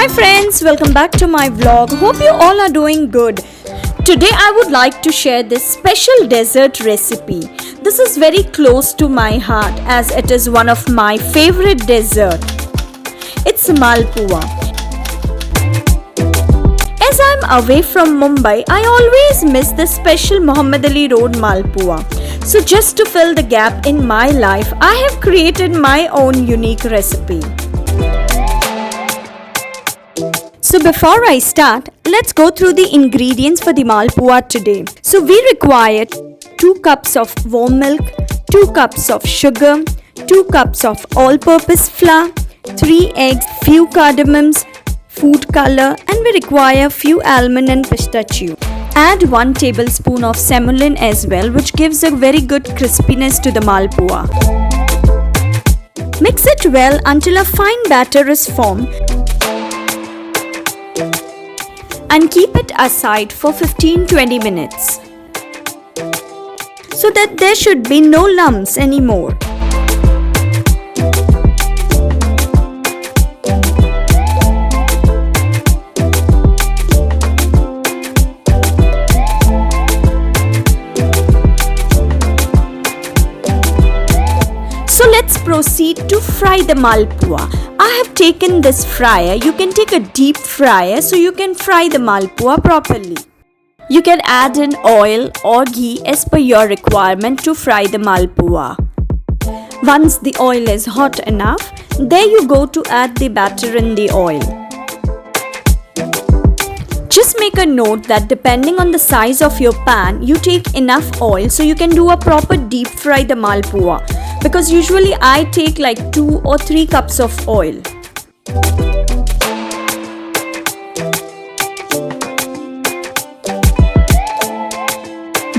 Hi friends, welcome back to my vlog. Hope you all are doing good. Today I would like to share this special dessert recipe. This is very close to my heart as it is one of my favorite dessert. It's Malpua. As I'm away from Mumbai, I always miss the special Muhammad Ali Road Malpua. So just to fill the gap in my life, I have created my own unique recipe. So before I start, let's go through the ingredients for the Malpua today. So we require 2 cups of warm milk, 2 cups of sugar, 2 cups of all-purpose flour, 3 eggs, few cardamoms, food color, and we require few almond and pistachio. Add 1 tablespoon of semolina as well, which gives a very good crispiness to the Malpua. Mix it well until a fine batter is formed and keep it aside for 15-20 minutes so that there should be no lumps anymore. So let's proceed to fry the Malpua. I have taken this fryer. You can take a deep fryer so you can fry the Malpua properly. You can add in oil or ghee as per your requirement to fry the Malpua. Once the oil is hot enough, there you go to add the batter in the oil. Just make a note that depending on the size of your pan, you take enough oil so you can do a proper deep fry the Malpua. Because usually I take like 2 or 3 cups of oil.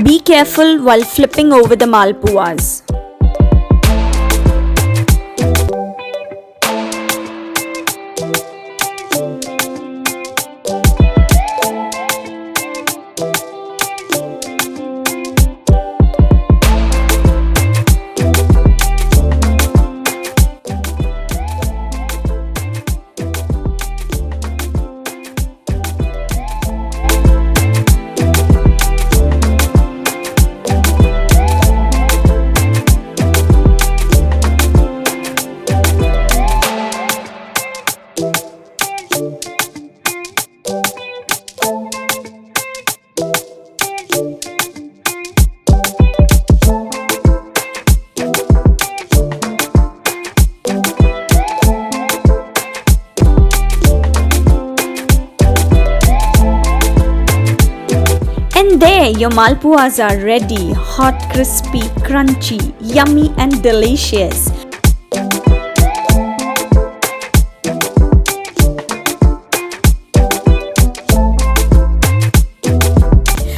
Be careful while flipping over the Malpuas. And there your Malpuas are ready, hot, crispy, crunchy, yummy and delicious.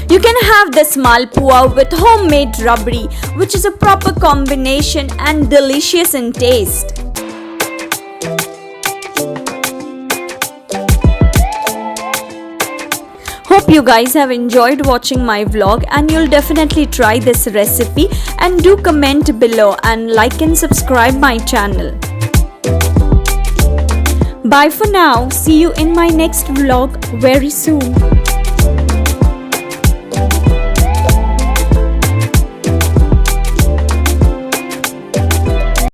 You can have this Malpua with homemade rabdi, which is a proper combination and delicious in taste. Hope you guys have enjoyed watching my vlog and you'll definitely try this recipe, and do comment below and like and subscribe my channel. Bye for now. See you in my next vlog very soon.